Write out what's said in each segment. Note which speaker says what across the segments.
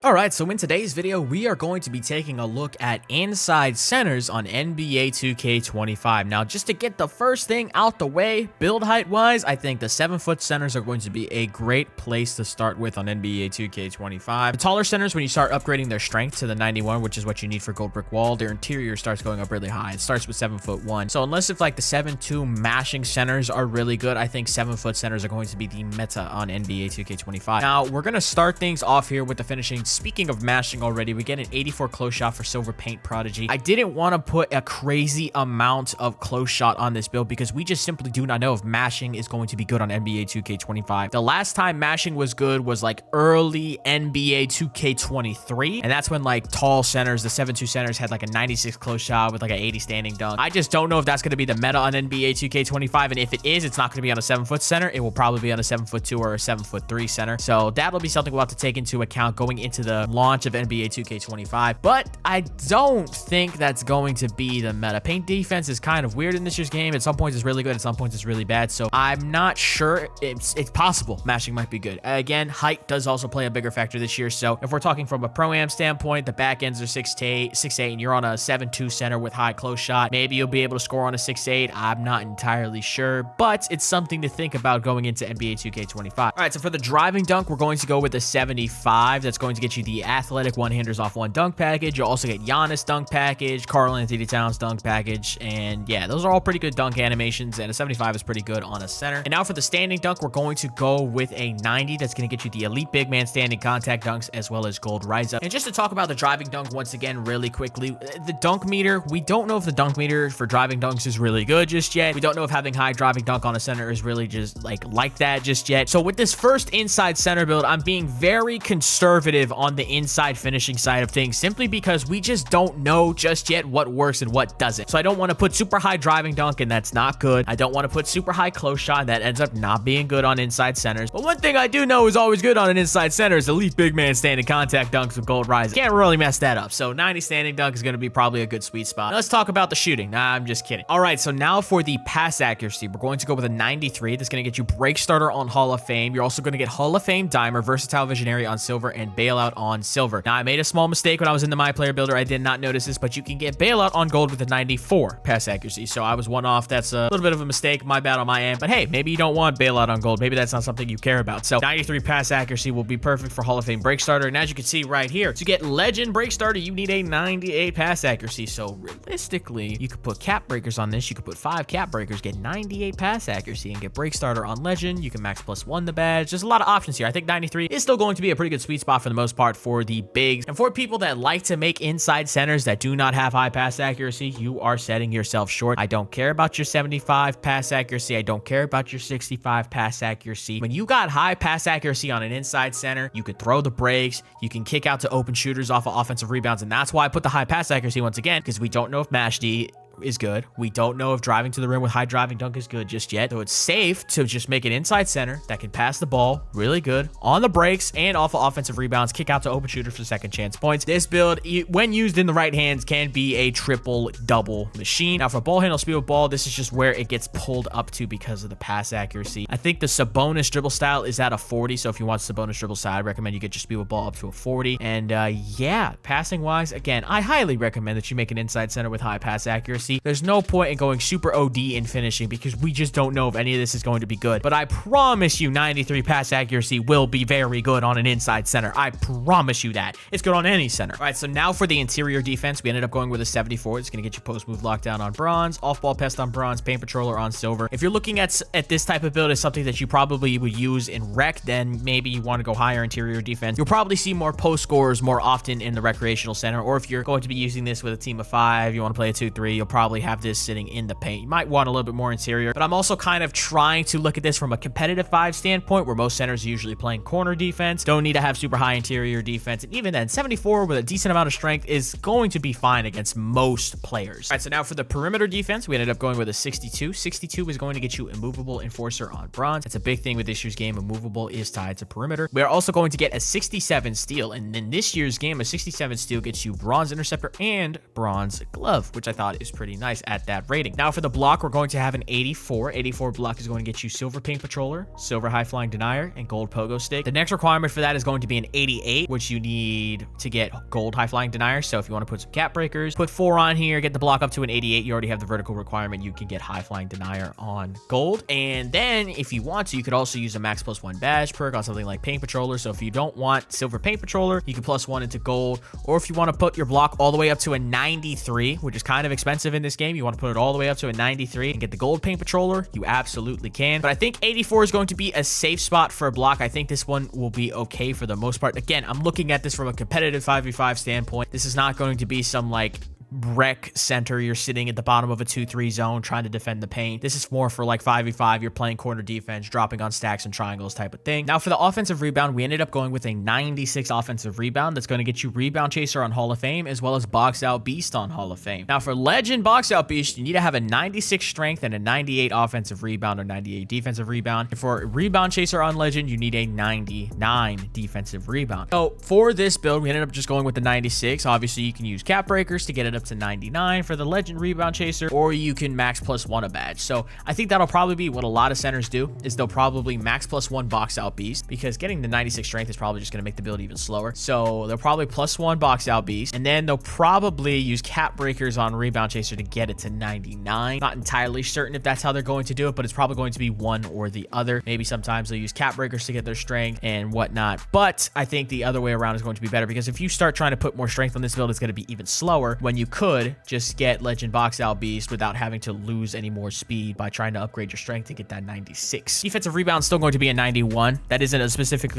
Speaker 1: All right, so in today's video, we are going to be taking a look at inside centers on NBA 2K25. Now, just to get the first thing out the way, build height wise, I think the 7-foot centers are going to be a great place to start with on NBA 2K25. The taller centers, when you start upgrading their strength to the 91, which is what you need for gold brick wall, their interior starts going up really high. It starts with 7'1". So unless if like the 7'2" mashing centers are really good, I think 7-foot centers are going to be the meta on NBA 2K25. Now, we're going to start things off here with the finishing. Speaking of mashing already, we get an 84 close shot for Silver Paint Prodigy. I didn't want to put a crazy amount of close shot on this build because we just simply do not know if mashing is going to be good on NBA 2K25. The last time mashing was good was like early NBA 2K23, and that's when like tall centers, the 7'2" centers had like a 96 close shot with like an 80 standing dunk. I just don't know if that's going to be the meta on NBA 2K25, and if it is, it's not going to be on a 7-foot center. It will probably be on a 7'2" or a 7'3" center. So that'll be something we'll have to take into account going into the launch of NBA 2K25, but I don't think that's going to be the meta. Paint defense is kind of weird in this year's game. At some points it's really good, at some points it's really bad, so I'm not sure. It's possible mashing might be good. Again, height does also play a bigger factor this year, so if we're talking from a pro-am standpoint, the back ends are 6'8", and you're on a 7'2" center with high close shot, maybe you'll be able to score on a 6'8". I'm not entirely sure, but it's something to think about going into NBA 2K25. All right, so for the driving dunk, we're going to go with a 75. That's going to get you the athletic one-handers off one dunk package. You'll also get Giannis dunk package, Karl Anthony Towns dunk package, and yeah, those are all pretty good dunk animations, and a 75 is pretty good on a center. And now for the standing dunk, we're going to go with a 90. That's going to get you the elite big man standing contact dunks as well as gold rise up. And just to talk about the driving dunk once again really quickly, the dunk meter, we don't know if the dunk meter for driving dunks is really good just yet. We don't know if having high driving dunk on a center is really just like that just yet. So with this first inside center build, I'm being very conservative on the inside finishing side of things simply because we just don't know just yet what works and what doesn't. So I don't want to put super high driving dunk, and that's not good. I don't want to put super high close shot, and that ends up not being good on inside centers. But one thing I do know is always good on an inside center is elite big man standing contact dunks with gold rise. Can't really mess that up. So 90 standing dunk is going to be probably a good sweet spot. Now let's talk about the shooting. Nah, I'm just kidding. All right, so now for the pass accuracy, we're going to go with a 93. That's going to get you break starter on Hall of Fame. You're also going to get Hall of Fame dimer, versatile visionary on silver, and bailout on silver. Now I made a small mistake when I was in the My Player Builder. I did not notice this, but you can get bailout on gold with a 94 pass accuracy. So I was one off. That's a little bit of a mistake. My bad on my end. But hey, maybe you don't want bailout on gold. Maybe that's not something you care about. So 93 pass accuracy will be perfect for Hall of Fame break starter. And as you can see right here, to get legend break starter, you need a 98 pass accuracy. So realistically, you could put cap breakers on this. You could put 5 cap breakers, get 98 pass accuracy, and get break starter on legend. You can max +1 the badge. There's a lot of options here. I think 93 is still going to be a pretty good sweet spot for the most part for the bigs. And for people that like to make inside centers that do not have high pass accuracy, you are setting yourself short. I don't care about your 75 pass accuracy. I don't care about your 65 pass accuracy. When you got high pass accuracy on an inside center, you could throw the breaks, you can kick out to open shooters off of offensive rebounds, and that's why I put the high pass accuracy once again, because we don't know if Mash D is good. We don't know if driving to the rim with high driving dunk is good just yet. So it's safe to just make an inside center that can pass the ball really good on the breaks and off of offensive rebounds, kick out to open shooters for second chance points. This build, when used in the right hands, can be a triple double machine. Now for ball handle speed with ball, this is just where it gets pulled up to because of the pass accuracy. I think the Sabonis dribble style is at a 40. So if you want Sabonis dribble style, I recommend you get your speed with ball up to a 40. And yeah, passing wise, again, I highly recommend that you make an inside center with high pass accuracy. There's no point in going super OD in finishing because we just don't know if any of this is going to be good. But I promise you 93 pass accuracy will be very good on an inside center. I promise you that. It's good on any center. All right, so now for the interior defense, we ended up going with a 74. It's going to get you post move lockdown on bronze, off ball pest on bronze, paint patroller on silver. If you're looking at this type of build as something that you probably would use in rec, then maybe you want to go higher interior defense. You'll probably see more post scores more often in the recreational center, or if you're going to be using this with a team of 5, you want to play a 2-3, you'll probably have this sitting in the paint. You might want a little bit more interior, but I'm also kind of trying to look at this from a competitive 5 standpoint, where most centers are usually playing corner defense, don't need to have super high interior defense, and even then 74 with a decent amount of strength is going to be fine against most players. All right, so now for the perimeter defense, we ended up going with a 62. 62 is going to get you immovable enforcer on bronze. It's a big thing with this year's game. Immovable is tied to perimeter. We are also going to get a 67 steal, and in this year's game, a 67 steal gets you bronze interceptor and bronze glove, which I thought is pretty nice at that rating. Now for the block, we're going to have an 84. 84 block is going to get you silver paint patroller, silver high flying denier, and gold pogo stick. The next requirement for that is going to be an 88, which you need to get gold high flying denier. So if you want to put some cap breakers, put 4 on here, get the block up to an 88, you already have the vertical requirement. You can get high flying denier on gold. And then if you want to, you could also use a max +1 badge perk on something like paint patroller. So if you don't want silver paint patroller, you can +1 into gold. Or if you want to put your block all the way up to a 93, which is kind of expensive in this game, you want to put it all the way up to a 93 and get the gold paint patroller, you absolutely can. But I think 84 is going to be a safe spot for a block. I think this one will be okay for the most part. Again, I'm looking at this from a competitive 5v5 standpoint. This is not going to be some like wreck center. You're sitting at the bottom of a 2-3 zone trying to defend the paint. This is more for like 5v5. You're playing corner defense, dropping on stacks and triangles type of thing. Now for the offensive rebound, we ended up going with a 96 offensive rebound. That's going to get you rebound chaser on Hall of Fame as well as box out beast on Hall of Fame. Now for legend box out beast, you need to have a 96 strength and a 98 offensive rebound or 98 defensive rebound. And for rebound chaser on legend, you need a 99 defensive rebound. So for this build, we ended up just going with the 96. Obviously you can use cap breakers to get it up to 99 for the legend rebound chaser, or you can max +1 a badge. So I think that'll probably be what a lot of centers do, is they'll probably max +1 box out beast, because getting the 96 strength is probably just going to make the build even slower. So they'll probably +1 box out beast, and then they'll probably use cap breakers on rebound chaser to get it to 99. Not entirely certain if that's how they're going to do it, but it's probably going to be one or the other. Maybe sometimes they'll use cap breakers to get their strength and whatnot, but I think the other way around is going to be better, because if you start trying to put more strength on this build, it's going to be even slower when you could just get legend box out beast without having to lose any more speed by trying to upgrade your strength to get that 96. Defensive rebound still going to be a 91. That isn't a specific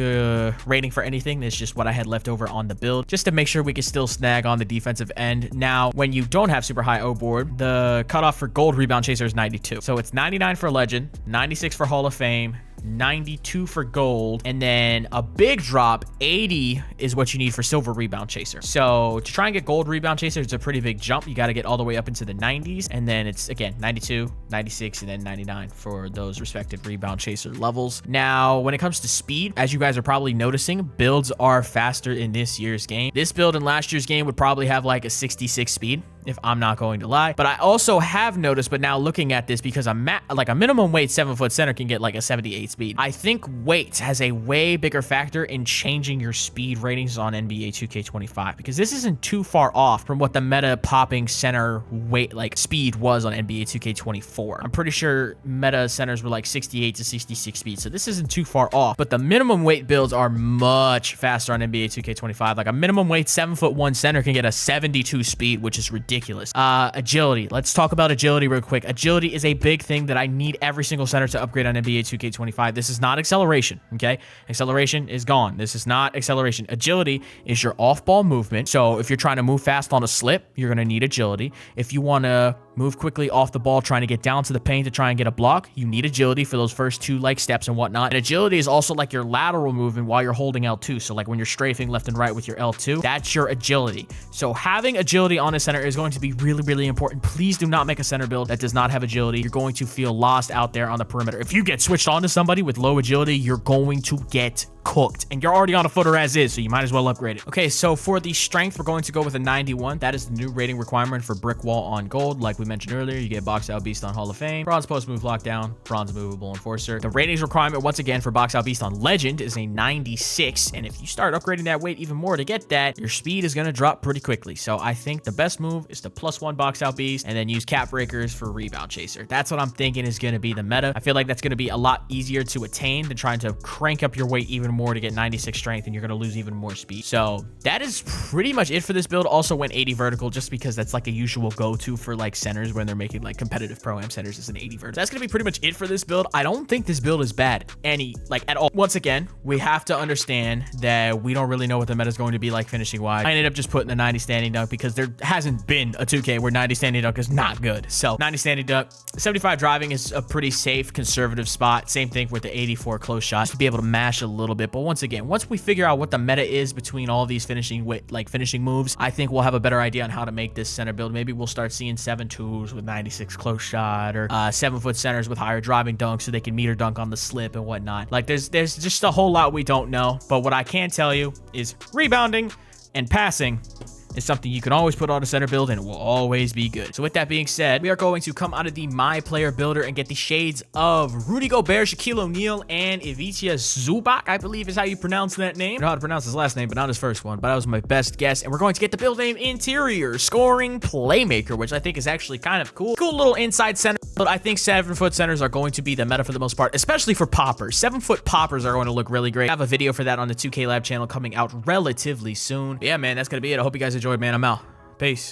Speaker 1: rating for anything. It's just what I had left over on the build, just to make sure we can still snag on the defensive end. Now, when you don't have super high O board, the cutoff for gold rebound chaser is 92. So it's 99 for legend, 96 for Hall of Fame, 92 for gold, and then a big drop, 80 is what you need for silver rebound chaser. So to try and get gold rebound chaser, it's a pretty big jump. You got to get all the way up into the 90s, and then it's again 92, 96, and then 99 for those respective rebound chaser levels. Now when it comes to speed, as you guys are probably noticing, builds are faster in this year's game. This build in last year's game would probably have like a 66 speed, if I'm not going to lie. But I also have noticed, but now looking at this, because like a minimum weight 7-foot center can get like a 78 speed. I think weight has a way bigger factor in changing your speed ratings on NBA 2K25, because this isn't too far off from what the meta popping center weight like speed was on NBA 2K24. I'm pretty sure meta centers were like 68 to 66 speed, so this isn't too far off. But the minimum weight builds are much faster on NBA 2K25. Like a minimum weight 7'1" center can get a 72 speed, which is ridiculous. Agility. Let's talk about agility real quick. Agility is a big thing that I need every single center to upgrade on NBA 2K25. This is not acceleration, okay? Acceleration is gone. This is not acceleration. Agility is your off-ball movement. So if you're trying to move fast on a slip, you're going to need agility. If you want to move quickly off the ball, trying to get down to the paint to try and get a block, you need agility for those first two like steps and whatnot. And agility is also like your lateral movement while you're holding L2. So like when you're strafing left and right with your L2, that's your agility. So having agility on a center is going to be really, really important. Please do not make a center build that does not have agility. You're going to feel lost out there on the perimeter. If you get switched on to somebody with low agility, you're going to get cooked, and you're already on a footer as is, so you might as well upgrade it. Okay, so for the strength, we're going to go with a 91. That is the new rating requirement for brick wall on gold. Like we mentioned earlier, you get box out beast on Hall of Fame, bronze post move lockdown, bronze movable enforcer. The ratings requirement, once again, for box out beast on legend is a 96, and if you start upgrading that weight even more to get that, your speed is going to drop pretty quickly. So I think the best move is to +1 box out beast and then use cap breakers for rebound chaser. That's what I'm thinking is going to be the meta. I feel like that's going to be a lot easier to attain than trying to crank up your weight even more to get 96 strength, and you're going to lose even more speed. So that is pretty much it for this build. Also went 80 vertical just because that's like a usual go-to for like centers when they're making like competitive pro-am centers, is an 80 vertical. That's going to be pretty much it for this build. I don't think this build is bad at all. Once again, we have to understand that we don't really know what the meta is going to be like finishing wise. I ended up just putting the 90 standing dunk because there hasn't been a 2K where 90 standing dunk is not good. So 90 standing dunk, 75 driving is a pretty safe conservative spot. Same thing with the 84 close shot to be able to mash a little bit. But once again, once we figure out what the meta is between all these finishing moves, I think we'll have a better idea on how to make this center build. Maybe we'll start seeing 7-2s with 96 close shot, or 7-foot centers with higher driving dunks so they can meter dunk on the slip and whatnot. Like there's just a whole lot we don't know. But what I can tell you is rebounding and passing is something you can always put on a center build and it will always be good. So with that being said, we are going to come out of the My Player Builder and get the shades of Rudy Gobert, Shaquille O'Neal, and Ivica Zubac, I believe is how you pronounce that name. I don't know how to pronounce his last name, but not his first one, but that was my best guess. And we're going to get the build name Interior Scoring Playmaker, which I think is actually kind of cool. Cool little inside center. But I think 7-foot centers are going to be the meta for the most part, especially for poppers. 7-foot poppers are going to look really great. I have a video for that on the 2K Lab channel coming out relatively soon. But yeah, man, that's going to be it. I hope you guys enjoyed, man. I'm out. Peace.